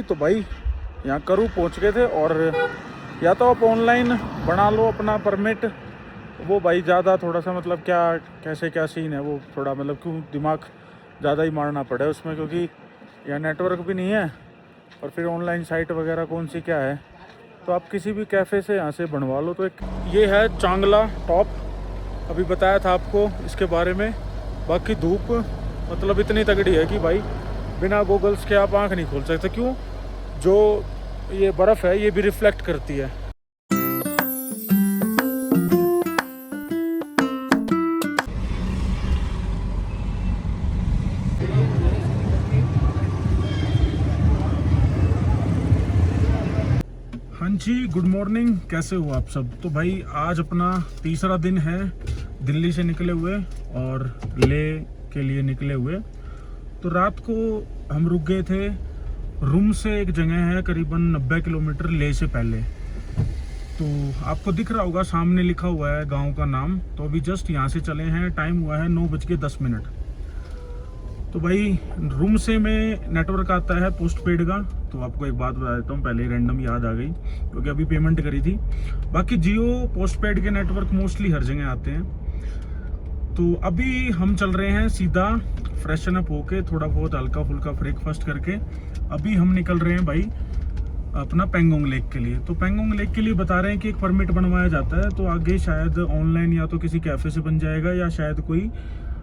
तो भाई यहाँ करूँ पहुँच गए थे, और या तो आप ऑनलाइन बना लो अपना परमिट, वो भाई ज़्यादा थोड़ा सा मतलब क्या कैसे क्या सीन है वो, थोड़ा मतलब क्यों दिमाग ज़्यादा ही मारना पड़े उसमें, क्योंकि यहाँ नेटवर्क भी नहीं है, और फिर ऑनलाइन साइट वगैरह कौन सी क्या है। तो आप किसी भी कैफ़े से यहाँ से बनवा लो। तो एक ये है चांगला टॉप, अभी बताया था आपको इसके बारे में। बाकी धूप मतलब इतनी तगड़ी है कि भाई बिना गोगल्स के आप आँख नहीं खोल सकते। क्यों? जो ये बर्फ़ है ये भी रिफ्लेक्ट करती है। हाँ जी, गुड मॉर्निंग, कैसे हो आप सब। तो भाई आज अपना तीसरा दिन है दिल्ली से निकले हुए और लेह के लिए निकले हुए। तो रात को हम रुक गए थे रूम से, एक जगह है करीबन 90 किलोमीटर लेह से पहले। तो आपको दिख रहा होगा सामने लिखा हुआ है गांव का नाम। तो अभी जस्ट यहाँ से चले हैं, टाइम हुआ है 9:10। तो भाई रूम से में नेटवर्क आता है पोस्ट पेड का। तो आपको एक बात बता देता हूँ, पहले ही रैंडम याद आ गई क्योंकि अभी पेमेंट करी थी। बाकी जियो पोस्ट पेड के नेटवर्क मोस्टली हर जगह आते हैं। तो अभी हम चल रहे हैं सीधा फ्रेशन अप होके, थोड़ा बहुत हल्का फुल्का ब्रेकफास्ट करके अभी हम निकल रहे हैं भाई अपना पेंगोंग लेक के लिए। तो पेंगोंग लेक के लिए बता रहे हैं कि एक परमिट बनवाया जाता है, तो आगे शायद ऑनलाइन या तो किसी कैफ़े से बन जाएगा, या शायद कोई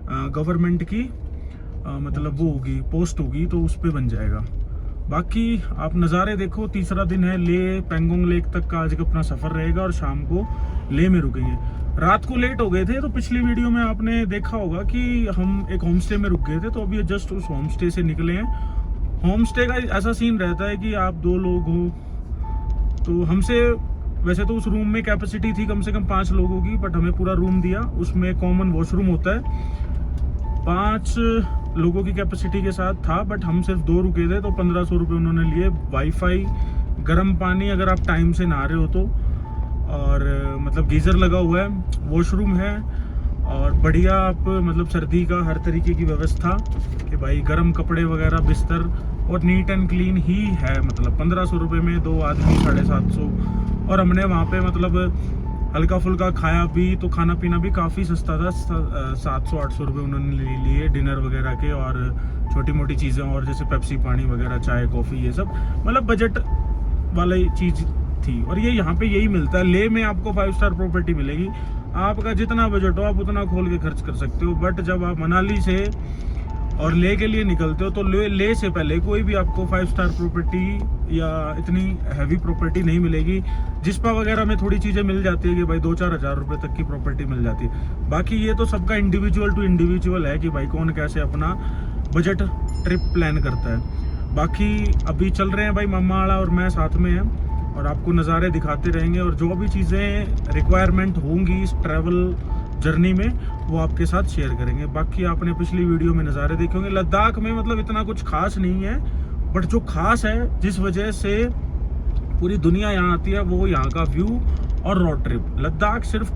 गवर्नमेंट की मतलब वो होगी, पोस्ट होगी, तो उस पर बन जाएगा। बाकी आप नज़ारे देखो, तीसरा दिन है लेह, पेंगोंग लेक तक का आज का अपना सफ़र रहेगा, और शाम को लेह में रुकेंगे। रात को लेट हो गए थे, तो पिछली वीडियो में आपने देखा होगा कि हम एक होम स्टे में रुक गए थे। तो अभी जस्ट उस होम स्टे से निकले हैं। होम स्टे का ऐसा सीन रहता है कि आप 2 लोग हो, तो हमसे वैसे तो उस रूम में कैपेसिटी थी कम से कम 5 लोगों की, बट हमें पूरा रूम दिया। उसमें कॉमन वॉशरूम होता है, 5 लोगों की कैपेसिटी के साथ था, बट हम सिर्फ 2 रुके थे। तो 1500 रुपये उन्होंने लिए। वाईफाई, गर्म पानी अगर आप टाइम से नहा रहे हो तो, और मतलब गीज़र लगा हुआ है, वॉशरूम है, और बढ़िया आप मतलब सर्दी का हर तरीके की व्यवस्था कि भाई गर्म कपड़े वगैरह, बिस्तर, और नीट एंड क्लीन ही है। मतलब 1500 रुपये में 2 आदमी 750। और हमने वहाँ पे मतलब हल्का फुल्का खाया भी, तो खाना पीना भी काफ़ी सस्ता था। 700-800 रुपये उन्होंने ले लिए डिनर वगैरह के, और छोटी मोटी चीज़ें और जैसे पेप्सी पानी वगैरह, चाय कॉफ़ी, ये सब मतलब बजट वाली चीज़ थी। और ये यहाँ पे यही मिलता है। लेह में आपको 5 स्टार प्रॉपर्टी मिलेगी, आपका जितना बजट हो आप उतना खोल के खर्च कर सकते हो। बट जब आप मनाली से और लेह के लिए निकलते हो, तो लेह से पहले कोई भी आपको 5 स्टार प्रॉपर्टी या इतनी हैवी प्रॉपर्टी नहीं मिलेगी। जिस्पा वगैरह में थोड़ी चीज़ें मिल जाती है कि भाई 2-4 हज़ार रुपये तक की प्रॉपर्टी मिल जाती है। बाकी ये तो सबका इंडिविजुअल टू इंडिविजुअल है कि भाई कौन कैसे अपना बजट ट्रिप प्लान करता है। बाकी अभी चल रहे हैं भाई, मामा वाला और मैं साथ में हैं, और आपको नज़ारे दिखाते रहेंगे, और जो भी चीज़ें रिक्वायरमेंट होंगी इस ट्रैवल जर्नी में वो आपके साथ शेयर करेंगे। बाकी आपने पिछली वीडियो में नज़ारे देखे होंगे। लद्दाख में मतलब इतना कुछ खास नहीं है, बट जो खास है जिस वजह से पूरी दुनिया यहाँ आती है, वो यहाँ का व्यू और रोड ट्रिप। लद्दाख सिर्फ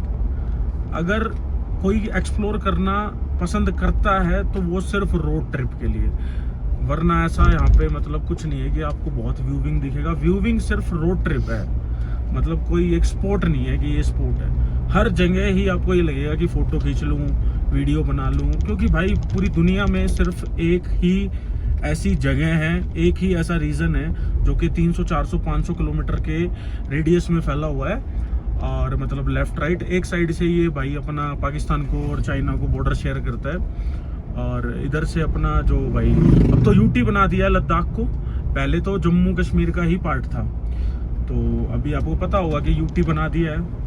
अगर कोई एक्सप्लोर करना पसंद करता है तो वो सिर्फ रोड ट्रिप के लिए, वरना ऐसा यहाँ पे मतलब कुछ नहीं है कि आपको बहुत व्यूविंग दिखेगा। व्यूविंग सिर्फ रोड ट्रिप है, मतलब कोई एक स्पोर्ट नहीं है कि ये स्पोर्ट है। हर जगह ही आपको ये लगेगा कि फ़ोटो खींच लूँ, वीडियो बना लूँ, क्योंकि भाई पूरी दुनिया में सिर्फ एक ही ऐसी जगह है, एक ही ऐसा रीजन है जो कि 300, 400, 500 किलोमीटर के रेडियस में फैला हुआ है। और मतलब लेफ़्ट राइट एक साइड से ये भाई अपना पाकिस्तान को और चाइना को बॉर्डर शेयर करता है, और इधर से अपना जो भाई अब तो यूटी बना दिया है लद्दाख को, पहले तो जम्मू कश्मीर का ही पार्ट था। तो अभी आपको पता होगा कि यूटी बना दिया है।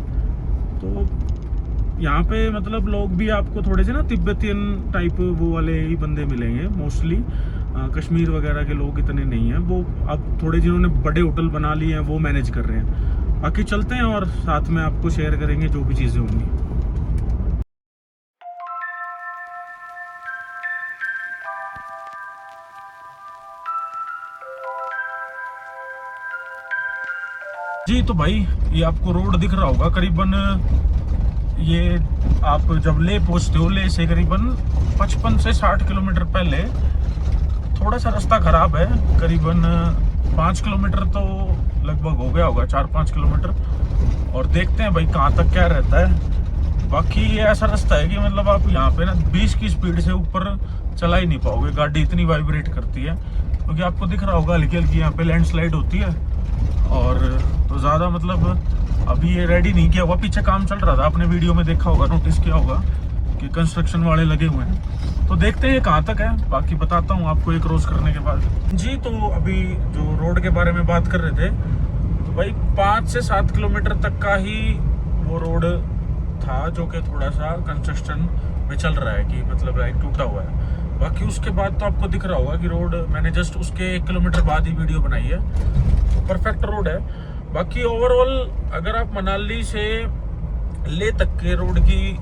तो यहाँ पे मतलब लोग भी आपको थोड़े से ना तिब्बतियन टाइप वो वाले ही बंदे मिलेंगे मोस्टली। कश्मीर वगैरह के लोग इतने नहीं हैं, वो अब थोड़े जिन्होंने बड़े होटल बना लिए हैं वो मैनेज कर रहे हैं। बाकी चलते हैं और साथ में आपको शेयर करेंगे जो भी चीज़ें होंगी। जी तो भाई ये आपको रोड दिख रहा होगा, करीबन ये आप जब ले पहुँचते हो, ले से करीबन 55 से 60 किलोमीटर पहले थोड़ा सा रास्ता ख़राब है, करीबन 5 किलोमीटर तो लगभग हो गया होगा, 4-5 किलोमीटर। और देखते हैं भाई कहाँ तक क्या रहता है। बाकी ये ऐसा रास्ता है कि मतलब आप यहाँ पे ना 20 की स्पीड से ऊपर चला ही नहीं पाओगे, गाड़ी इतनी वाइब्रेट करती है। क्योंकि आपको दिख रहा होगा हल्की हल्की यहाँ पे लैंडस्लाइड होती है। और तो ज़्यादा मतलब अभी ये रेडी नहीं किया हुआ, पीछे काम चल रहा था, आपने वीडियो में देखा होगा, नोटिस किया होगा कि कंस्ट्रक्शन वाले लगे हुए हैं। तो देखते हैं ये कहाँ तक है, बाकी बताता हूँ आपको एक क्रॉस करने के बाद जी। तो अभी जो रोड के बारे में बात कर रहे थे, तो भाई 5 से 7 किलोमीटर तक का ही वो रोड था जो कि थोड़ा सा कंस्ट्रक्शन में चल रहा है, कि मतलब लाइक टूटा हुआ है। बाकी उसके बाद तो आपको दिख रहा होगा कि रोड मैंने जस्ट उसके 1 किलोमीटर बाद ही वीडियो बनाई है, तो परफेक्ट रोड है। बाकी ओवरऑल अगर आप मनाली से ले तक के रोड की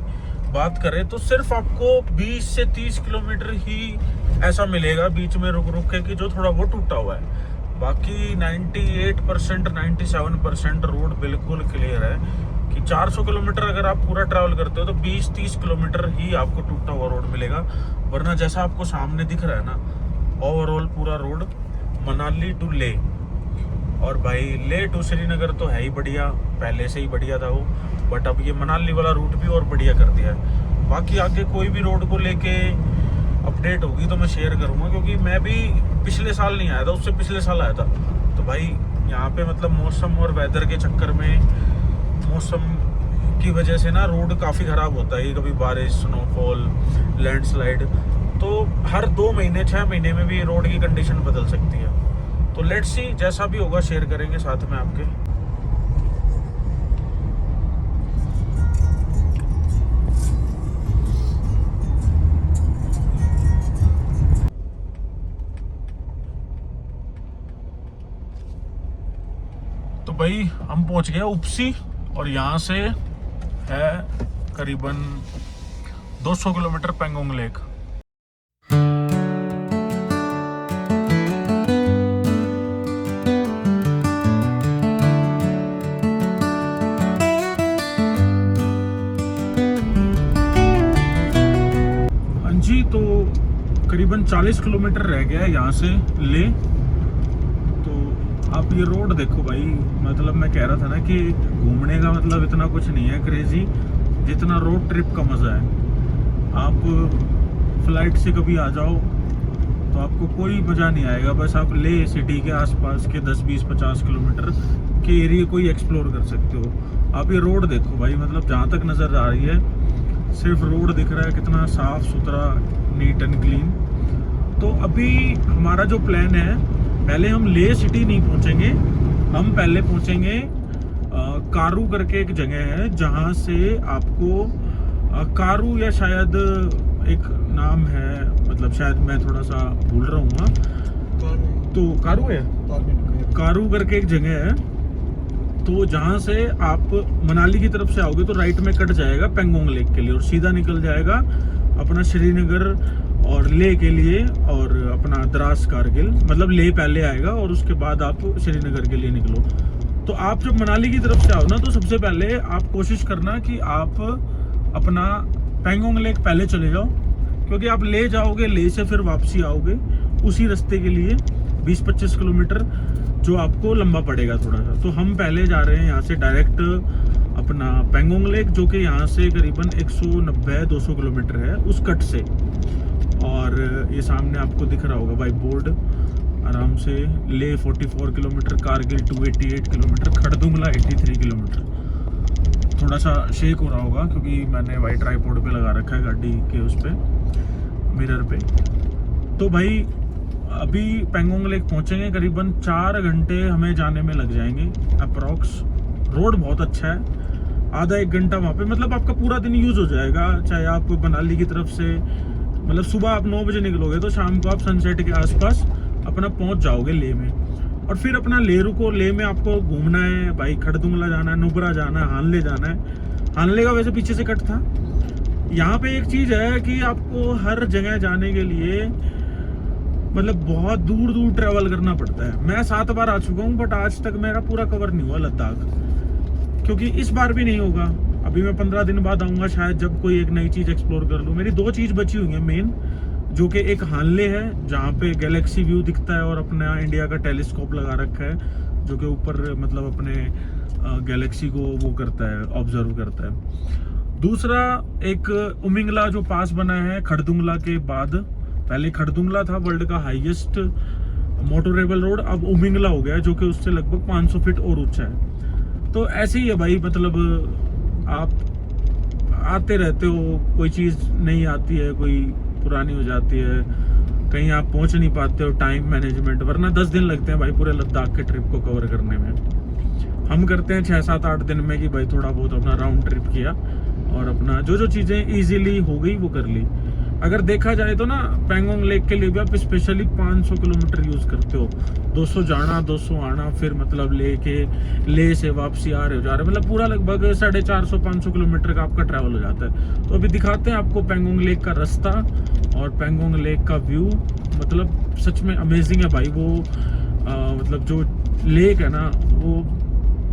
बात करें तो सिर्फ आपको 20 से 30 किलोमीटर ही ऐसा मिलेगा बीच में रुक रुक के कि जो थोड़ा वो टूटा हुआ है। बाकी 98% 97% रोड बिल्कुल क्लियर है कि 400 किलोमीटर अगर आप पूरा ट्रैवल करते हो तो 20-30 किलोमीटर ही आपको टूटा हुआ रोड मिलेगा। वरना जैसा आपको सामने दिख रहा है ना, ओवरऑल पूरा रोड मनाली टू ले। और भाई ले टू श्रीनगर तो है ही बढ़िया, पहले से ही बढ़िया था वो, बट अब ये मनाली वाला रूट भी और बढ़िया कर दिया है। बाकी आगे कोई भी रोड को लेके अपडेट होगी तो मैं शेयर करूँगा, क्योंकि मैं भी पिछले साल नहीं आया था, उससे पिछले साल आया था। तो भाई यहाँ पे मतलब मौसम और वेदर के चक्कर में, मौसम की वजह से ना रोड काफ़ी ख़राब होता है, कभी बारिश, स्नोफॉल, लैंडस्लाइड। तो हर 2 महीने 6 महीने में भी रोड की कंडीशन बदल सकती है। तो लेट्स सी, जैसा भी होगा शेयर करेंगे साथ में आपके। तो भाई हम पहुंच गए उपसी, और यहाँ से है करीबन 200 किलोमीटर पेंगोंग लेक। हाँ जी, तो करीबन 40 किलोमीटर रह गया है यहाँ से ले। आप ये रोड देखो भाई, मतलब मैं कह रहा था ना कि घूमने का मतलब इतना कुछ नहीं है क्रेजी, जितना रोड ट्रिप का मज़ा है। आप फ्लाइट से कभी आ जाओ तो आपको कोई मज़ा नहीं आएगा, बस आप ले सिटी के आसपास के 10, 20, 50 किलोमीटर के एरिया को ही एक्सप्लोर कर सकते हो। आप ये रोड देखो भाई, मतलब जहाँ तक नज़र आ रही है सिर्फ रोड दिख रहा है, कितना साफ़ सुथरा, नीट एंड क्लीन। तो अभी हमारा जो प्लान है, पहले हम ले सिटी नहीं पहुंचेंगे, हम पहले पहुंचेंगे कारू करके एक जगह है, जहां से आपको कारू या शायद एक नाम है, मतलब शायद मैं थोड़ा सा भूल रहा हूँ, तो कारू है, कारू करके एक जगह है। तो जहां से आप मनाली की तरफ से आओगे तो राइट में कट जाएगा पेंगोंग लेक के लिए, और सीधा निकल जाएगा अपना श्रीनगर और ले के लिए, और अपना द्रास कारगिल, मतलब ले पहले आएगा और उसके बाद आप श्रीनगर के लिए निकलो। तो आप जब मनाली की तरफ से आओ ना, तो सबसे पहले आप कोशिश करना कि आप अपना पेंगोंग लेक पहले चले जाओ, क्योंकि आप ले जाओगे, ले से फिर वापसी आओगे उसी रास्ते के लिए 20-25 किलोमीटर, जो आपको लंबा पड़ेगा थोड़ा सा। तो हम पहले जा रहे हैं यहाँ से डायरेक्ट अपना पेंगोंग लेक, जो कि यहाँ से करीबन 190-200 किलोमीटर है उस कट से। और ये सामने आपको दिख रहा होगा भाई बोर्ड, आराम से ले 44 किलोमीटर, कारगिल 288 किलोमीटर, खड़दुंगला 83 किलोमीटर। थोड़ा सा शेक हो रहा होगा क्योंकि मैंने वाइट ट्राइपॉड पे लगा रखा है गाड़ी के उस पे, मिरर पे। तो भाई अभी पेंगोंग लेक पहुंचेंगे, करीबन 4 घंटे हमें जाने में लग जाएंगे अप्रॉक्स। रोड बहुत अच्छा है, आधा 1 घंटा वहाँ पे, मतलब आपका पूरा दिन यूज़ हो जाएगा। चाहे आप मनाली की तरफ से, मतलब सुबह आप 9 बजे निकलोगे तो शाम को आप सनसेट के आसपास अपना पहुंच जाओगे ले में। और फिर अपना ले रुको, ले में आपको घूमना है भाई, खड़दुंगला जाना है, नुब्रा जाना है, हानले जाना है। हानले का वैसे पीछे से कट था। यहाँ पे एक चीज़ है कि आपको हर जगह जाने के लिए मतलब बहुत दूर दूर ट्रैवल करना पड़ता है। मैं 7 बार आ चुका हूँ, बट आज तक मेरा पूरा कवर नहीं हुआ लद्दाख, क्योंकि इस बार भी नहीं होगा। अभी मैं 15 दिन बाद आऊँगा शायद, जब कोई एक नई चीज़ एक्सप्लोर कर लूँ। मेरी 2 चीज़ बची हुई हैं मेन, जो कि एक हानले है जहाँ पे गैलेक्सी व्यू दिखता है और अपना इंडिया का टेलीस्कोप लगा रखा है जो कि ऊपर मतलब अपने गैलेक्सी को वो करता है, ऑब्जर्व करता है। दूसरा एक उमिंगला जो पास बना है खरदुंगला के बाद, पहले खरदुंगला था वर्ल्ड का हाईएस्ट मोटोरेबल रोड, अब उमिंगला हो गया जो कि उससे लगभग 500 फीट और ऊंचा है। तो ऐसे ही है भाई, मतलब आप आते रहते हो, कोई चीज़ नहीं आती है, कोई पुरानी हो जाती है, कहीं आप पहुंच नहीं पाते हो, टाइम मैनेजमेंट, वरना 10 दिन लगते हैं भाई पूरे लद्दाख के ट्रिप को कवर करने में। हम करते हैं 6-7-8 दिन में कि भाई थोड़ा बहुत अपना राउंड ट्रिप किया और अपना जो जो चीज़ें इजीली हो गई वो कर ली। अगर देखा जाए तो ना पेंगोंग लेक के लिए भी आप स्पेशली 500 किलोमीटर यूज़ करते हो, 200 जाना 200 आना, फिर मतलब ले से वापसी आ रहे हो जा रहे हो, मतलब पूरा लगभग 450-500 किलोमीटर का आपका ट्रैवल हो जाता है। तो अभी दिखाते हैं आपको पेंगोंग लेक का रास्ता और पेंगोंग लेक का व्यू, मतलब सच में अमेजिंग है भाई। वो मतलब जो लेक है ना वो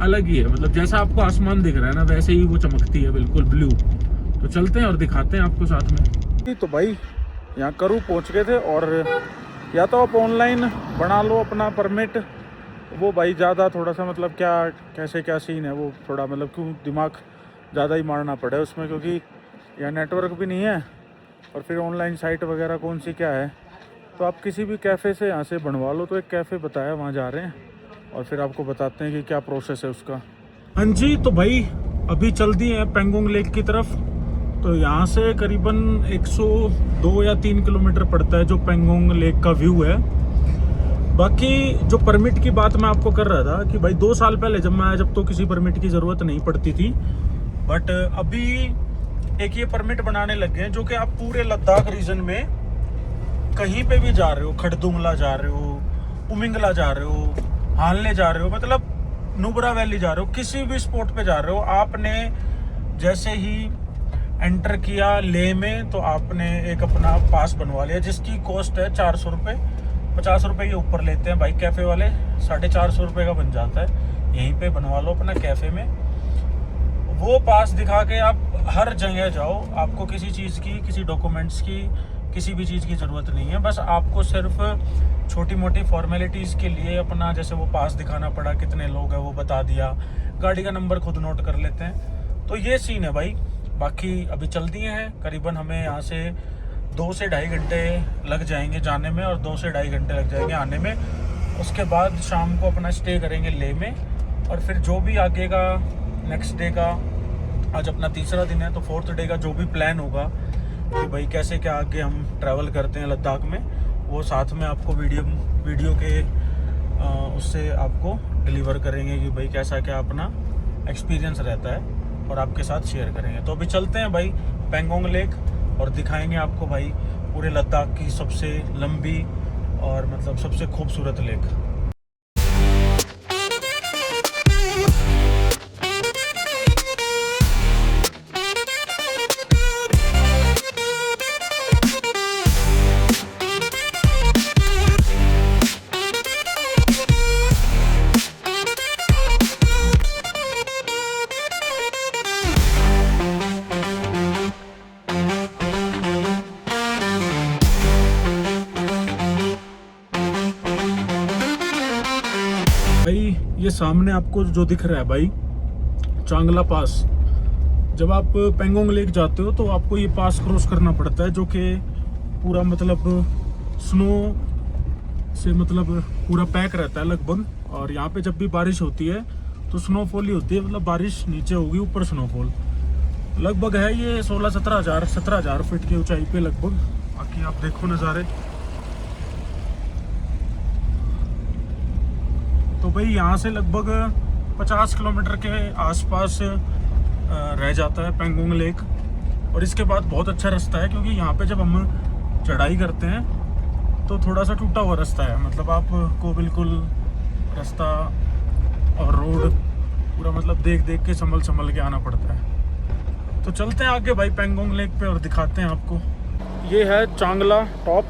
अलग ही है, मतलब जैसा आपको आसमान दिख रहा है ना वैसे ही वो चमकती है, बिल्कुल ब्लू। तो चलते हैं और दिखाते हैं आपको साथ में। तो भाई यहाँ करू पहुँच गए थे, और या तो आप ऑनलाइन बना लो अपना परमिट, वो भाई ज़्यादा थोड़ा सा मतलब क्या सीन है वो, थोड़ा मतलब क्यों दिमाग ज़्यादा ही मारना पड़े उसमें, क्योंकि यहाँ नेटवर्क भी नहीं है, और फिर ऑनलाइन साइट वगैरह कौन सी क्या है। तो आप किसी भी कैफ़े से यहाँ से बनवा लो। तो एक कैफ़े बताया वहाँ जा रहे हैं और फिर आपको बताते हैं कि क्या प्रोसेस है उसका। हाँ जी, तो भाई अभी चल दिए हैं पेंगोंग लेक की तरफ। तो यहाँ से करीबन 102 या 3 किलोमीटर पड़ता है जो पेंगोंग लेक का व्यू है। बाकी जो परमिट की बात मैं आपको कर रहा था कि भाई 2 साल पहले जब मैं आया, जब तो किसी परमिट की ज़रूरत नहीं पड़ती थी, बट अभी एक ये परमिट बनाने लग गए हैं जो कि आप पूरे लद्दाख रीजन में कहीं पे भी जा रहे हो, खरदुंगला जा रहे हो, उमिंगला जा रहे हो, हानले जा रहे हो, मतलब नुब्रा वैली जा रहे हो, किसी भी स्पॉट पे जा रहे हो, आपने जैसे ही एंटर किया ले में तो आपने एक अपना पास बनवा लिया जिसकी कॉस्ट है 400 रुपये, 50 रुपये ये ऊपर लेते हैं भाई कैफ़े वाले, 450 रुपये का बन जाता है। यहीं पे बनवा लो अपना कैफ़े में, वो पास दिखा के आप हर जगह जाओ, आपको किसी चीज़ की, किसी डॉक्यूमेंट्स की, किसी भी चीज़ की ज़रूरत नहीं है। बस आपको सिर्फ छोटी मोटी फॉर्मेलिटीज़ के लिए अपना जैसे वो पास दिखाना पड़ा, कितने लोग हैं वो बता दिया, गाड़ी का नंबर खुद नोट कर लेते हैं। तो ये सीन है भाई। बाकी अभी चल दिए हैं, करीबन हमें यहाँ से 2 से ढाई घंटे लग जाएंगे जाने में और 2 से ढाई घंटे लग जाएंगे आने में। उसके बाद शाम को अपना स्टे करेंगे ले में, और फिर जो भी आगे का नेक्स्ट डे का, आज अपना तीसरा दिन है तो 4th डे का जो भी प्लान होगा कि भाई कैसे क्या आगे हम ट्रैवल करते हैं लद्दाख में, वो साथ में आपको वीडियो के उससे आपको डिलीवर करेंगे कि भाई कैसा क्या अपना एक्सपीरियंस रहता है और आपके साथ शेयर करेंगे। तो अभी चलते हैं भाई पेंगोंग लेक और दिखाएंगे आपको भाई पूरे लद्दाख की सबसे लंबी और मतलब सबसे खूबसूरत लेक। भाई ये सामने आपको जो दिख रहा है भाई चांगला पास, जब आप पेंगोंग लेक जाते हो तो आपको ये पास क्रॉस करना पड़ता है जो कि पूरा मतलब स्नो से मतलब पूरा पैक रहता है लगभग। और यहाँ पे जब भी बारिश होती है तो स्नोफॉल ही होती है, मतलब बारिश नीचे होगी ऊपर स्नोफॉल लगभग है ये 17,000 फीट की ऊंचाई पे लगभग। बाकी आप देखो नज़ारे। तो भाई यहाँ से लगभग 50 किलोमीटर के आसपास रह जाता है पेंगोंग लेक, और इसके बाद बहुत अच्छा रास्ता है क्योंकि यहाँ पे जब हम चढ़ाई करते हैं तो थोड़ा सा टूटा हुआ रास्ता है, मतलब आपको बिल्कुल रास्ता और रोड पूरा मतलब देख के संभल के आना पड़ता है। तो चलते हैं आगे भाई पेंगोंग लेक पे और दिखाते हैं आपको। ये है चांगला टॉप,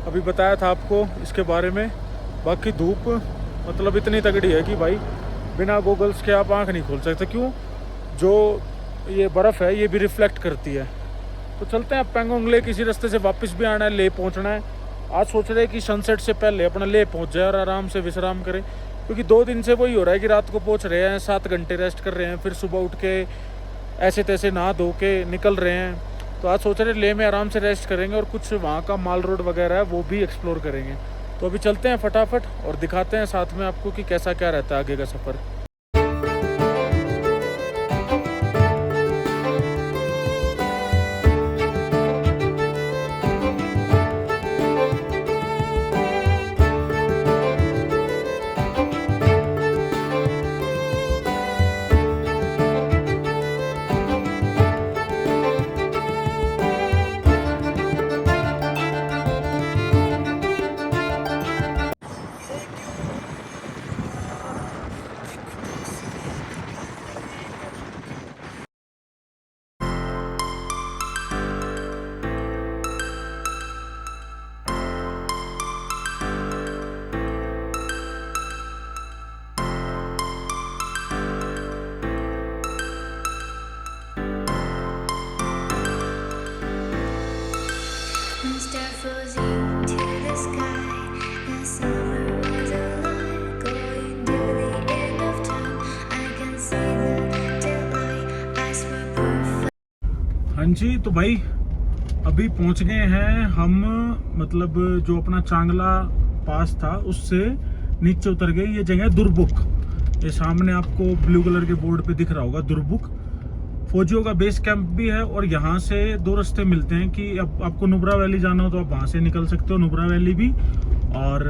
अभी बताया था आपको इसके बारे में। बाकी धूप मतलब इतनी तगड़ी है कि भाई बिना गोगल्स के आप आँख नहीं खोल सकते, क्यों, जो ये बर्फ़ है ये भी रिफ्लेक्ट करती है। तो तो चलते हैं अब पेंगोंग लेक। इसी रास्ते से वापस भी आना है, ले पहुंचना है। आज सोच रहे हैं कि सनसेट से पहले अपना ले पहुंच जाए और आराम से विश्राम करें, क्योंकि 2 दिन से वही हो रहा है कि रात को पहुंच रहे हैं, 7 घंटे रेस्ट कर रहे हैं, फिर सुबह उठ के ऐसे तैसे नहा धो के निकल रहे हैं। तो आज सोच रहे ले में आराम से रेस्ट करेंगे और कुछ वहाँ का माल रोड वगैरह है वो भी एक्सप्लोर करेंगे। तो अभी चलते हैं फटाफट और दिखाते हैं साथ में आपको कि कैसा क्या रहता है आगे का सफ़र। हाँ जी, तो भाई अभी पहुंच गए हैं हम, मतलब जो अपना चांगला पास था उससे नीचे उतर गए। ये जगह दुरबुक, ये सामने आपको ब्लू कलर के बोर्ड पे दिख रहा होगा दुरबुक। फौजियों का बेस कैंप भी है और यहाँ से 2 रास्ते मिलते हैं कि अब आपको नुब्रा वैली जाना हो तो आप वहाँ से निकल सकते हो, नुब्रा वैली भी, और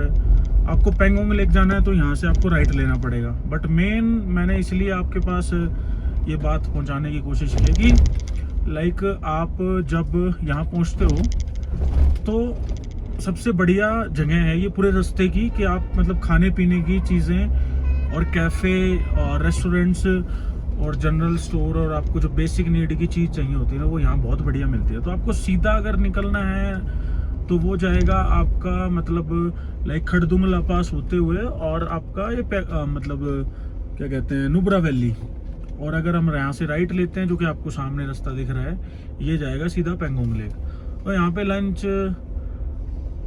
आपको पेंगोंग लेक जाना है तो यहाँ से आपको राइट लेना पड़ेगा। बट मेन मैंने इसलिए आपके पास ये बात पहुँचाने की कोशिश की कि लाइक आप जब यहाँ पहुँचते हो तो सबसे बढ़िया जगह है ये पूरे रास्ते की कि आप मतलब खाने पीने की चीज़ें और कैफ़े और रेस्टोरेंट्स और जनरल स्टोर और आपको जो बेसिक नीड की चीज़ चाहिए होती है ना वो यहाँ बहुत बढ़िया मिलती है। तो आपको सीधा अगर निकलना है तो वो जाएगा आपका मतलब लाइक खड़दुंगला पास होते हुए और आपका ये मतलब क्या कहते हैं नुब्रा वैली, और अगर हम यहाँ से राइट लेते हैं जो कि आपको सामने रास्ता दिख रहा है ये जाएगा सीधा पेंगोंग लेक। और यहाँ पे लंच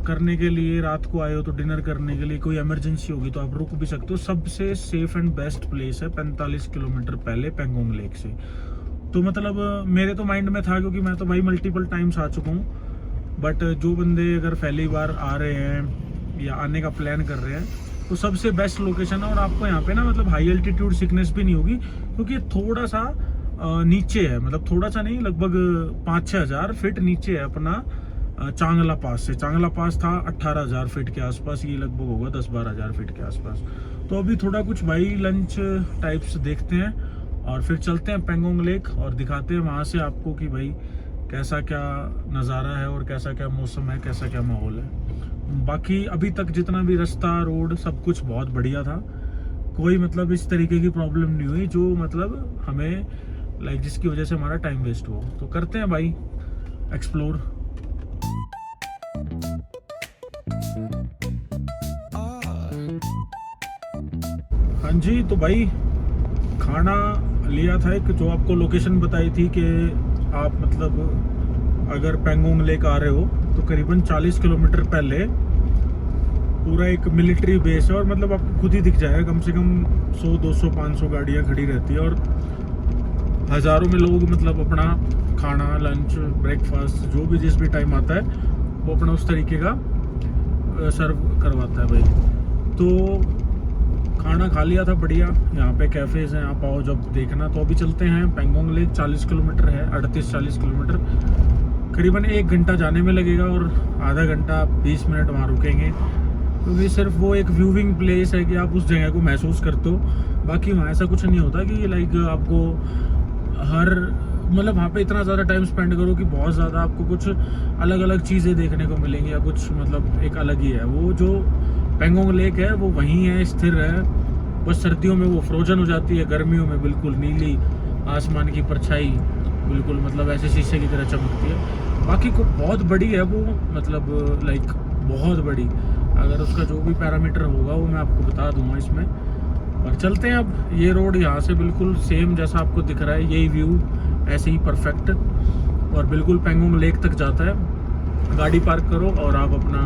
करने के लिए रात को आए हो तो डिनर करने के लिए कोई इमरजेंसी होगी तो आप रुक भी सकते हो। सबसे सेफ एंड बेस्ट प्लेस है 45 किलोमीटर पहले पेंगोंग लेक से। तो मतलब मेरे तो माइंड में था क्योंकि मैं तो भाई मल्टीपल टाइम्स आ चुका हूँ, बट जो बंदे अगर पहली बार आ रहे हैं या आने का प्लान कर रहे हैं तो सबसे बेस्ट लोकेशन है। और आपको यहाँ पे ना मतलब हाई एल्टीट्यूड सिकनेस भी नहीं होगी क्योंकि थोड़ा सा नीचे है, मतलब थोड़ा सा नहीं, लगभग 5-6 हज़ार फीट नीचे है अपना चांगला पास से। चांगला पास था 18,000 फीट के आसपास, ये लगभग होगा 10-12 हज़ार फीट के आसपास। तो अभी थोड़ा कुछ भाई लंच टाइप्स देखते हैं और फिर चलते हैं पेंगोंग लेक और दिखाते हैं वहाँ से आपको कि भाई कैसा क्या नज़ारा है और कैसा क्या मौसम है, कैसा क्या माहौल है। बाकी अभी तक जितना भी रास्ता रोड सब कुछ बहुत बढ़िया था, कोई मतलब इस तरीके की प्रॉब्लम नहीं हुई जो मतलब हमें लाइक जिसकी वजह से हमारा टाइम वेस्ट हुआ। तो करते हैं भाई एक्सप्लोर। हाँ जी, तो भाई खाना लिया था एक, जो आपको लोकेशन बताई थी कि आप मतलब अगर पेंगोंग लेक आ रहे हो तो करीबन 40 किलोमीटर पहले पूरा एक मिलिट्री बेस है और मतलब आपको खुद ही दिख जाएगा, कम से कम 100, 200, 500 गाड़ियाँ खड़ी रहती है और हज़ारों में लोग मतलब अपना खाना लंच ब्रेकफास्ट जो भी जिस भी टाइम आता है वो अपना उस तरीके का सर्व करवाता है भाई। तो खाना खा लिया था बढ़िया, यहाँ पे कैफ़ेज़ हैं, आप आओ जब देखना। तो अभी चलते हैं पेंगोंग लेक, 40 किलोमीटर है, 38-40 किलोमीटर, करीबन 1 घंटा जाने में लगेगा और आधा घंटा 20 मिनट वहाँ रुकेंगे क्योंकि सिर्फ वो एक व्यूइंग प्लेस है कि आप उस जगह को महसूस करते हो। बाकी वहाँ ऐसा कुछ नहीं होता कि लाइक आपको हर मतलब वहाँ पे इतना ज़्यादा टाइम स्पेंड करो कि बहुत ज़्यादा आपको कुछ अलग अलग चीज़ें देखने को मिलेंगी या कुछ मतलब एक अलग ही है। वो जो पेंगोंग लेक है वो वहीं है, स्थिर है, बस सर्दियों में वो फ्रोजन हो जाती है, गर्मियों में बिल्कुल नीली आसमान की परछाई बिल्कुल मतलब ऐसे शीशे की तरह चमकती है। बाकी को बहुत बड़ी है वो, मतलब लाइक बहुत बड़ी, अगर उसका जो भी पैरामीटर होगा वो मैं आपको बता दूंगा इसमें। और चलते हैं अब, ये रोड यहाँ से बिल्कुल सेम जैसा आपको दिख रहा है, यही व्यू ऐसे ही परफेक्ट। और बिल्कुल पेंगोंग लेक तक जाता है। गाड़ी पार्क करो और आप अपना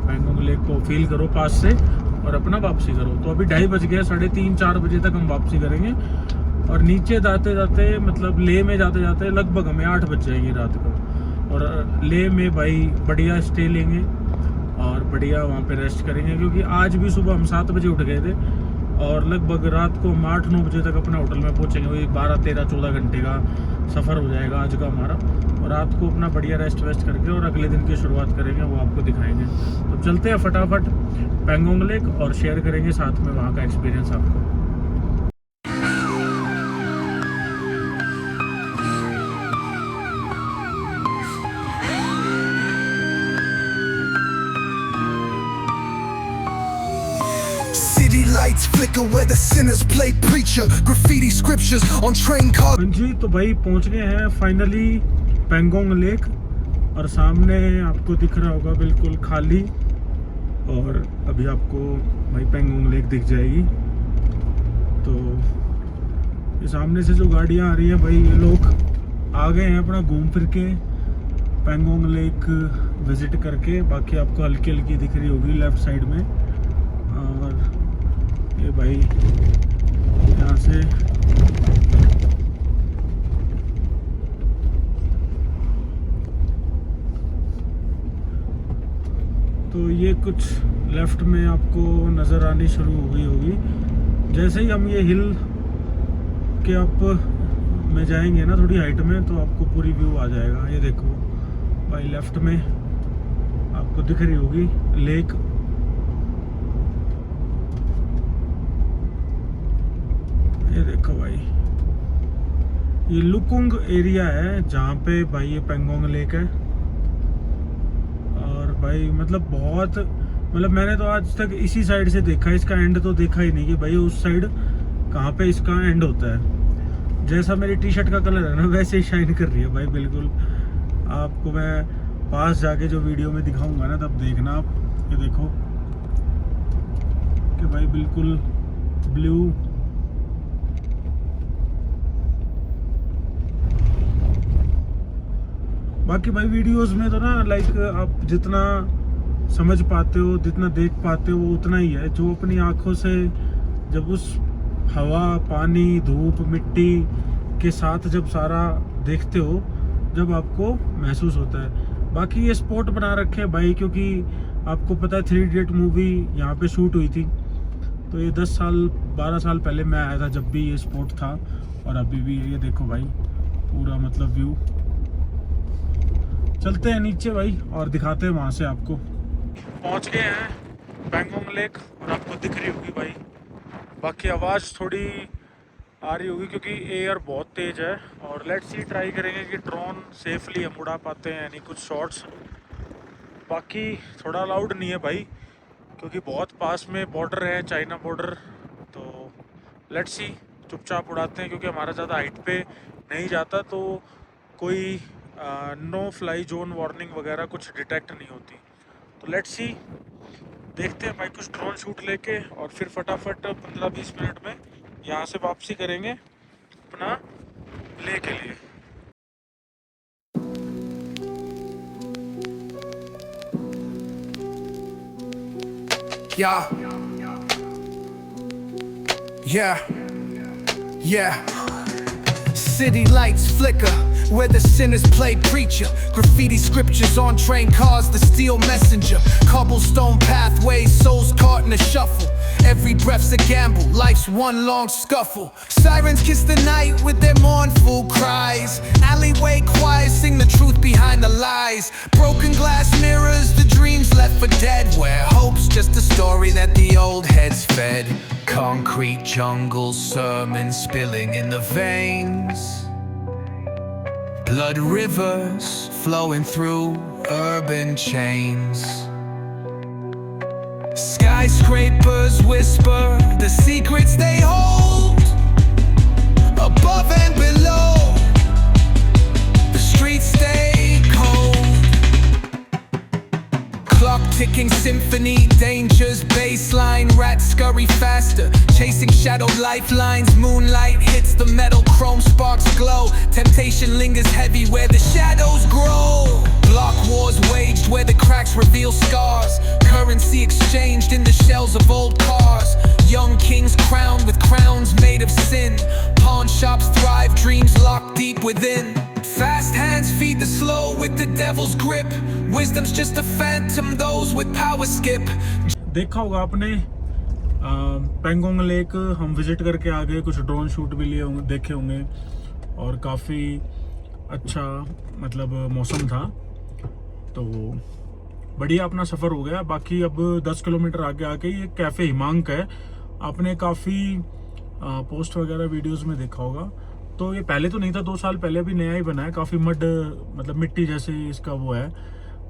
पेंगोंग लेक को फील करो पास से और अपना वापसी करो। तो अभी 2:30 बज गए, 3:30-4 बजे तक हम वापसी करेंगे। और नीचे जाते जाते मतलब लेह में जाते जाते लगभग हमें 8 बज जाएंगे रात को। और लेह में भाई बढ़िया स्टे लेंगे और बढ़िया वहाँ पे रेस्ट करेंगे, क्योंकि आज भी सुबह हम 7 बजे उठ गए थे और लगभग रात को हम 8-9 बजे तक अपना होटल में पहुँचेंगे। वही 12-13-14 घंटे का सफ़र हो जाएगा आज का हमारा। और रात को अपना बढ़िया रेस्ट वेस्ट करके और अगले दिन की शुरुआत करेंगे, वो आपको दिखाएंगे। तो चलते हैं फटाफट पेंगोंग लेक और शेयर करेंगे साथ में वहाँ का एक्सपीरियंस आपको। Lights flicker where the sinners play preacher, graffiti scriptures on train cars। जी तो भाई पहुंच गए हैं फाइनली पेंगोंग लेक, और सामने आपको दिख रहा होगा बिल्कुल खाली, और अभी आपको भाई पेंगोंग लेक दिख जाएगी। तो ये सामने से जो गाड़ियां आ रही हैं भाई, ये लोग आ गए हैं अपना घूम फिर के पेंगोंग लेक विजिट करके। बाकी आपको हल्की हल्की दिख रही होगी लेफ्ट साइड में। और ये भाई यहाँ से तो ये कुछ लेफ्ट में आपको नज़र आनी शुरू हो गई होगी। जैसे ही हम ये हिल के अप में जाएंगे ना थोड़ी हाइट में, तो आपको पूरी व्यू आ जाएगा। ये देखो भाई लेफ्ट में आपको दिख रही होगी लेक। ये देखो भाई, ये लुकुंग एरिया है जहाँ पे भाई ये पेंगोंग लेक है। और भाई मतलब बहुत, मतलब मैंने तो आज तक इसी साइड से देखा है, इसका एंड तो देखा ही नहीं कि भाई उस साइड कहाँ पे इसका एंड होता है। जैसा मेरी टी शर्ट का कलर है ना, वैसे ही शाइन कर रही है भाई बिल्कुल। आपको मैं पास जाके जो वीडियो में दिखाऊंगा ना, तब देखना आप। ये देखो कि भाई बिल्कुल ब्लू। बाकी भाई वीडियोस में तो ना लाइक आप जितना समझ पाते हो, जितना देख पाते हो उतना ही है। जो अपनी आंखों से जब उस हवा, पानी, धूप, मिट्टी के साथ जब सारा देखते हो, जब आपको महसूस होता है। बाकी ये स्पॉट बना रखे हैं भाई, क्योंकि आपको पता है 3 इडियट मूवी यहाँ पे शूट हुई थी। तो ये 10 साल 12 साल पहले मैं आया था जब भी ये स्पॉट था, और अभी भी। ये देखो भाई पूरा मतलब व्यू। चलते हैं नीचे भाई और दिखाते हैं वहाँ से आपको। पहुँच गए हैं पेंगोंग लेक और आपको दिख रही होगी भाई। बाकी आवाज़ थोड़ी आ रही होगी क्योंकि एयर बहुत तेज़ है। और लेट्स सी, ट्राई करेंगे कि ड्रोन सेफली हम उड़ा पाते हैं, यानी कुछ शॉट्स। बाकी थोड़ा अलाउड नहीं है भाई, क्योंकि बहुत पास में बॉर्डर है, चाइना बॉर्डर। तो लेट्स सी, चुपचाप उड़ाते हैं, क्योंकि हमारा ज़्यादा हाइट पे नहीं जाता, तो कोई नो फ्लाई जोन वार्निंग वगैरह कुछ डिटेक्ट नहीं होती। तो लेट्स सी, देखते हैं भाई कुछ ड्रोन शूट लेके, और फिर फटाफट 15-20 मिनट में यहाँ से वापसी करेंगे अपना ले के लिए। Yeah. City lights flicker where the sinners play preacher, graffiti scriptures on train cars, the steel messenger, cobblestone pathways, souls caught in a shuffle. Every breath's a gamble, life's one long scuffle. Sirens kiss the night with their mournful cries. Alleyway choirs sing the truth behind the lies. Broken glass mirrors, the dreams left for dead, where hope's just a story that the old heads fed. Concrete jungle sermons spilling in the veins. Blood rivers flowing through urban chains. Skyscrapers whisper the secrets they hold. Above and below, the streets stay cold. Clock ticking symphony, dangers baseline, rats scurry faster. chasing shadow lifelines. Moonlight hits the metal, chrome sparks glow. Temptation lingers heavy where the shadows grow. Block wars waged where the cracks reveal scars. Currency exchanged in the shells of old cars. Young kings crowned with crowns made of sin. Pawn shops thrive, dreams locked deep within. Fast hands feed the slow with the devil's grip. Wisdom's just a phantom, those with power skip. देखा होगा आपने Pangong lake हम visit करके आ गए, कुछ drone shoot भी लिए होंगे, देखे होंगे, और काफ़ी अच्छा मतलब मौसम था, तो बढ़िया अपना सफ़र हो गया। बाकी अब 10 किलोमीटर आगे आके ये कैफ़े हिमांक है, आपने काफ़ी पोस्ट वगैरह वीडियोस में देखा होगा। तो ये पहले तो नहीं था, 2 साल पहले भी नया ही बना है, काफ़ी मड मतलब मिट्टी जैसे इसका वो है।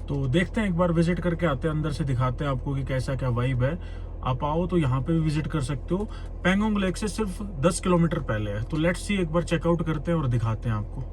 तो देखते हैं, एक बार विजिट करके आते हैं, अंदर से दिखाते हैं आपको कि कैसा क्या वाइब है। आप आओ तो यहाँ पे भी विजिट कर सकते हो। पेंगोंग लेक से सिर्फ 10 किलोमीटर पहले है। तो लेट्स सी, एक बार चेकआउट करते हैं और दिखाते हैं आपको।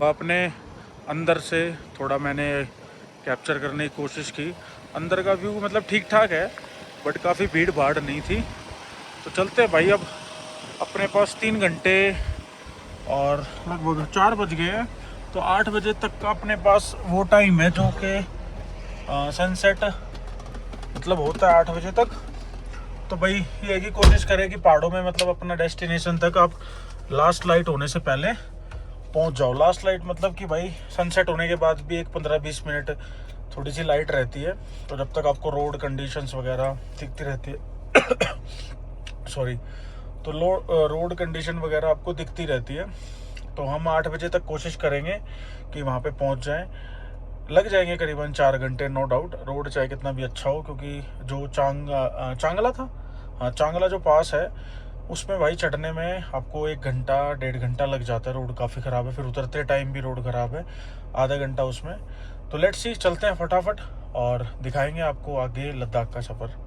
आपने अंदर से थोड़ा मैंने कैप्चर करने की कोशिश की। अंदर का व्यू मतलब ठीक ठाक है, बट काफ़ी भीड़ भाड़ नहीं थी। तो चलते हैं भाई, अब अपने पास 3 घंटे और लगभग 4 बज गए हैं, तो 8 बजे तक का अपने पास वो टाइम है जो कि सनसेट मतलब होता है 8 बजे तक। तो भाई ये की कोशिश करें कि पहाड़ों में मतलब अपना डेस्टिनेशन तक आप लास्ट लाइट होने से पहले पहुंच जाओ। लास्ट लाइट मतलब कि भाई सनसेट होने के बाद भी एक 15-20 मिनट थोड़ी सी लाइट रहती है, तो जब तक आपको रोड कंडीशंस वगैरह दिखती रहती है सॉरी, तो रोड कंडीशन वगैरह आपको दिखती रहती है। तो हम 8 बजे तक कोशिश करेंगे कि वहाँ पे पहुँच जाएं। लग जाएंगे करीबन 4 घंटे नो डाउट। रोड चाहे कितना भी अच्छा हो, क्योंकि जो चांगला था, हाँ चांगला जो पास है, उसमें भाई चढ़ने में आपको 1 घंटा 1.5 घंटा लग जाता है। रोड काफ़ी ख़राब है, फिर उतरते टाइम भी रोड ख़राब है, आधा घंटा उसमें। तो लेट्स सी, चलते हैं फटाफट और दिखाएंगे आपको आगे लद्दाख का सफ़र।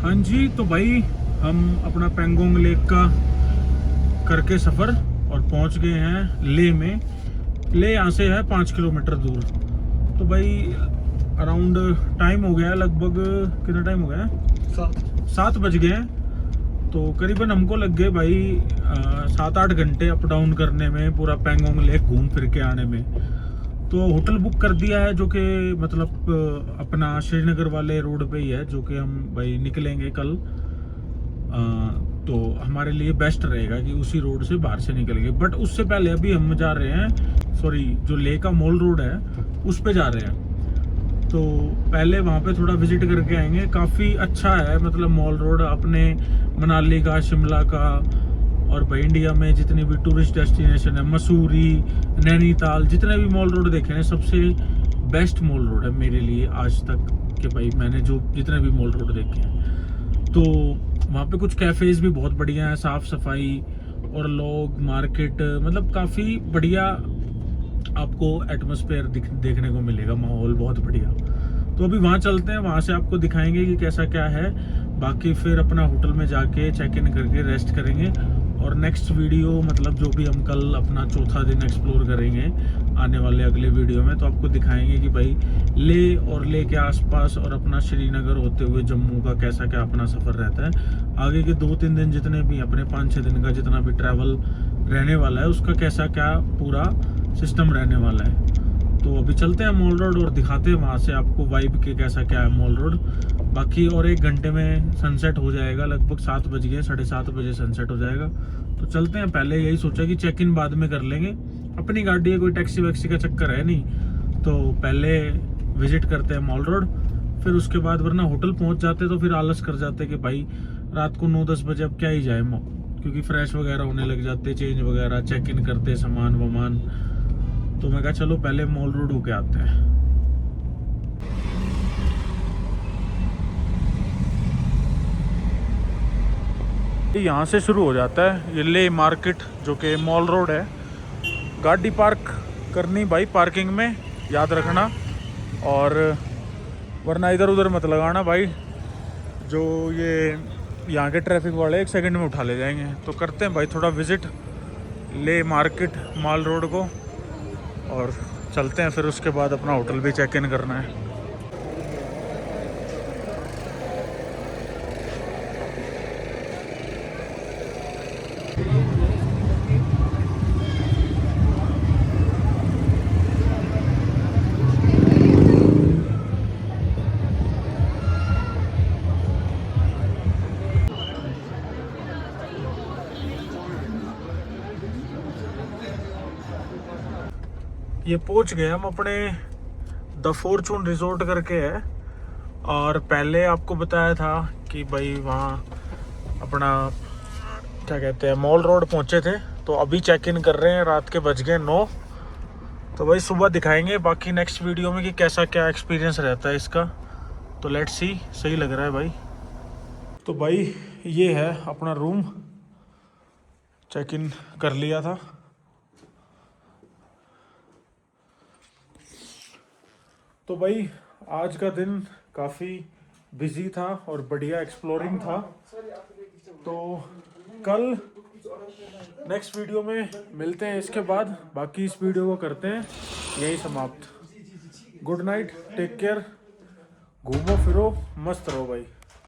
हाँ जी, तो भाई हम अपना पेंगोंग लेक का करके सफ़र और पहुंच गए हैं ले में। ले यहाँ से है 5 किलोमीटर दूर। तो भाई अराउंड टाइम हो गया, लगभग कितना टाइम हो गया, 7 बज गए हैं। तो करीबन हमको लग गए भाई 7-8 घंटे अप डाउन करने में, पूरा पेंगोंग लेक घूम फिर के आने में। तो होटल बुक कर दिया है, जो कि मतलब अपना श्रीनगर वाले रोड पे ही है, जो कि हम भाई निकलेंगे कल। तो हमारे लिए बेस्ट रहेगा कि उसी रोड से बाहर से निकलेंगे। बट उससे पहले अभी हम जा रहे हैं, सॉरी जो ले का मॉल रोड है उस पे जा रहे हैं। तो पहले वहाँ पे थोड़ा विजिट करके आएंगे। काफ़ी अच्छा है मतलब मॉल रोड, अपने मनाली का, शिमला का, और भाई इंडिया में जितनी भी टूरिस्ट डेस्टिनेशन है, मसूरी, नैनीताल, जितने भी मॉल रोड देखे हैं, सबसे बेस्ट मॉल रोड है मेरे लिए आज तक के भाई, मैंने जो जितने भी मॉल रोड देखे हैं। तो वहाँ पे कुछ कैफ़ेज़ भी बहुत बढ़िया हैं, साफ़ सफाई और लोग, मार्केट, मतलब काफ़ी बढ़िया आपको एटमॉस्फेयर देखने को मिलेगा, माहौल बहुत बढ़िया। तो अभी वहाँ चलते हैं, वहाँ से आपको दिखाएंगे कि कैसा क्या है। बाकी फिर अपना होटल में जाके चेक इन करके रेस्ट करेंगे, और नेक्स्ट वीडियो मतलब जो भी हम कल अपना चौथा दिन एक्सप्लोर करेंगे आने वाले अगले वीडियो में, तो आपको दिखाएंगे कि भाई ले और ले के आसपास और अपना श्रीनगर होते हुए जम्मू का कैसा क्या अपना सफ़र रहता है। आगे के 2-3 दिन जितने भी अपने 5-6 दिन का जितना भी ट्रैवल रहने वाला है, उसका कैसा क्या पूरा सिस्टम रहने वाला है। तो अभी चलते हैं मॉल रोड और दिखाते हैं वहाँ से आपको वाइब के कैसा क्या है मॉल रोड। बाकी और 1 घंटे में सनसेट हो जाएगा, लगभग 7 बज गए, 7:30 बजे सनसेट हो जाएगा। तो चलते हैं। पहले यही सोचा कि चेक इन बाद में कर लेंगे, अपनी गाड़ी है, कोई टैक्सी वैक्सी का चक्कर है नहीं। तो पहले विजिट करते हैं मॉल रोड, फिर उसके बाद वरना होटल पहुँच जाते तो फिर आलस कर जाते कि भाई रात को 9-10 बजे अब क्या ही जाए, क्योंकि फ्रेश वगैरह होने लग जाते, चेंज वगैरह, चेक इन करते सामान वामान। तो मैं कहा चलो पहले मॉल रोड होके आते हैं। यहाँ से शुरू हो जाता है ये ले मार्केट, जो कि मॉल रोड है। गाड़ी पार्क करनी भाई पार्किंग में, याद रखना, और वरना इधर उधर मत लगाना भाई, जो ये यहाँ के ट्रैफिक वाले 1 सेकंड में उठा ले जाएंगे। तो करते हैं भाई थोड़ा विज़िट ले मार्केट मॉल रोड को, और चलते हैं फिर उसके बाद अपना होटल भी चेक इन करना है। ये पहुंच गए हम अपने द फॉर्चून रिजॉर्ट करके है, और पहले आपको बताया था कि भाई वहाँ अपना क्या कहते हैं मॉल रोड पहुँचे थे। तो अभी चेक इन कर रहे हैं, रात के बज गए 9। तो भाई सुबह दिखाएंगे बाकी नेक्स्ट वीडियो में कि कैसा क्या एक्सपीरियंस रहता है इसका। तो लेट्स सी, सही लग रहा है भाई। तो भाई ये है अपना रूम, चेक इन कर लिया था। तो भाई आज का दिन काफ़ी बिजी था और बढ़िया एक्सप्लोरिंग था। तो कल नेक्स्ट वीडियो में मिलते हैं इसके बाद। बाकी इस वीडियो को करते हैं यही समाप्त। गुड नाइट, टेक केयर, घूमो फिरो, मस्त रहो भाई।